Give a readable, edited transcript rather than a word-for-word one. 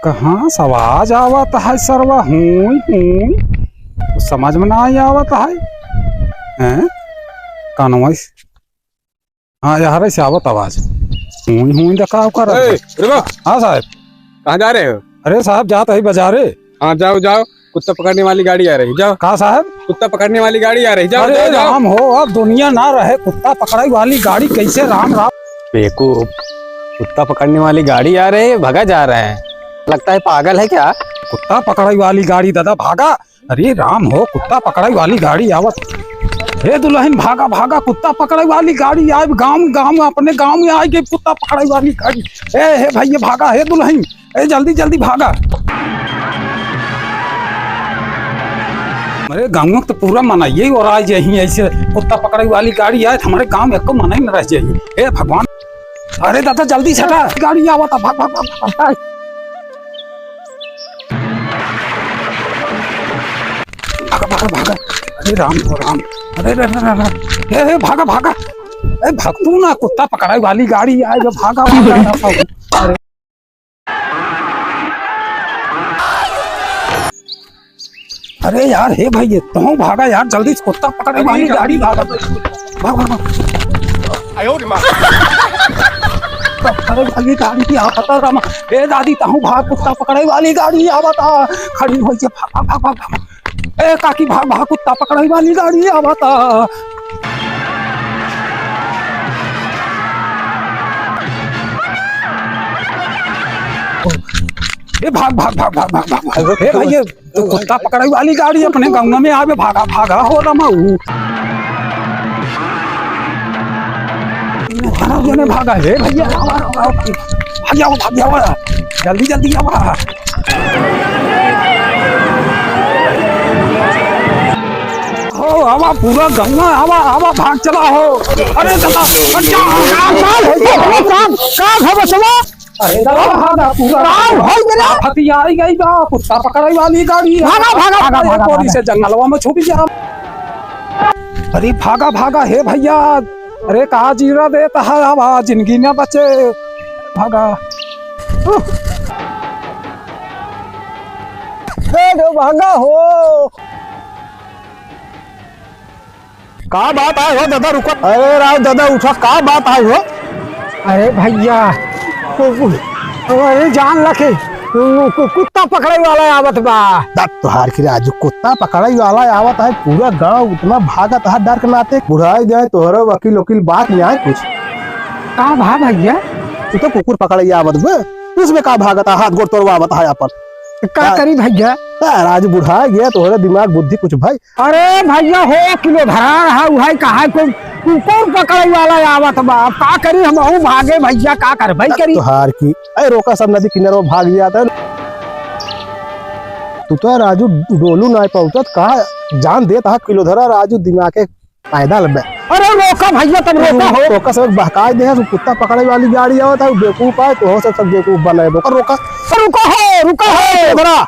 कहाँ से आवाज आवत है सरवा हुई हुई समझ में ना आवत है हैं कानवा से हाँ यार से आवत आवाज हुई हुई देखा कर हाँ साहब कहाँ जा रहे हो? अरे साहब जात है बाजारे। हाँ जाओ जाओ, कुत्ता पकड़ने वाली गाड़ी आ रही, जाओ। कहा साहब? कुत्ता पकड़ने वाली गाड़ी आ रही, जाओ अरे जाओ, जाओ। राम हो, अब दुनिया ना रहे कुत्ता पकड़ाई वाली गाड़ी कैसे राम राम। बेवकूफ, कुत्ता पकड़ने वाली गाड़ी आ रही है, भगा जा रहे हैं। लगता है पागल है क्या? कुत्ता पकड़ाई वाली गाड़ी दादा भागा। अरे राम हो, कुत्ता पकड़ाई वाली गाड़ी आवत। हे दुल्हन भागा भागा, कुत्ता पकड़ाई वाली गाड़ी आए गांव गांव अपने गांव में आई गई कुत्ता पकड़ाई वाली गाड़ी। हे भैया भागा, हे दुल्हन ए जल्दी जल्दी भागा। अरे गाँव में तो पूरा मनाइए और आ जाइए ऐसे कुत्ता पकड़ाई वाली गाड़ी आए हमारे गांव में एक मनाई न रह जाइए। हे भगवान, अरे दादा जल्दी से हटा, गाड़ी आवत भाग भाग भाग भाग। भागा भागा, अरे राम हो राम, अरे हे भागा भागा, अरे भगतू ना कुत्ता पकड़ाई वाली गाड़ी आए जो भागा भागा। अरे अरे यार हे भाई तुम भागा यार जल्दी से कुत्ता पकड़ाई वाली गाड़ी भागा भाग भाग। पकड़ाई वाली गाड़ी की आवता रामा, ए दादी तहु भाग कुत्ता पकड़ाई वाली गाड़ी आवता खड़ी हो जे भाग भाग भाग भाग। ए काकी भाग भाग कुत्ता पकड़ाई वाली गाड़ी आवता। ए भाग भाग भाग भाग भाग भाग। ए भैया तो कुत्ता पकड़ाई वाली गाड़ी अपने गंगा में आवे भागा भागा हो रमाऊ। जने भागा है भैया, भाग जाओ जल्दी जल्दी आओ। हो आवा पूरा गंगा आवा आवा भाग चला हो। अरे दादा अरे दादा पूरा फतिया आई गई बा कुत्ता पकड़ाई वाली गाड़ी। भागा भागा भागा कोरी से जंगलवा में छुप जा। अरे भागा भागा हे भैया, अरे कहा जीरा देता है आवाज जिंदगी न बचे भागा। भागा हो का बात आए हो दादा रुको। अरे राव दादा उठा का बात आए हो। अरे भैया अरे जान लखे कुत्ता पकड़ाई वाला आवत बा। तुहार की राजू कुत्ता पकड़ाई वाला आवत है, पूरा गांव उतना भागत है डर के नाते। बुढ़ाई जाए तोहरा वकील वकील बात नहीं आए कुछ। का भा भैया तू तो कुकुर पकड़ाई आवत बे, उसमें का भागत है, हाथ गोड़ तोड़वा आवत है अपन। का करी भैया? राजू बुढ़ा गया तोहरा दिमाग बुद्धि कुछ भाई। अरे भैया हो किलो धरा रहा है कहा कोई कुकुर पकड़ाई वाला आवत बा, का करी हम भागे भैया का कर भाई करी। तुहार की अरे रोका सब नदी किनारे भाग जाता है। तू तो राजू डोलू ना पहुंचत कहा जान देता है किलो धरा राजू दिमाग के पैदल में। अरे रोका भैया तब रोका हो, रोका सब बहकाए दे है कुत्ता पकड़े वाली गाड़ी आवत है बेवकूफ है तो हो सब बेवकूफ बनाए। रोका रुका हो रुका हो।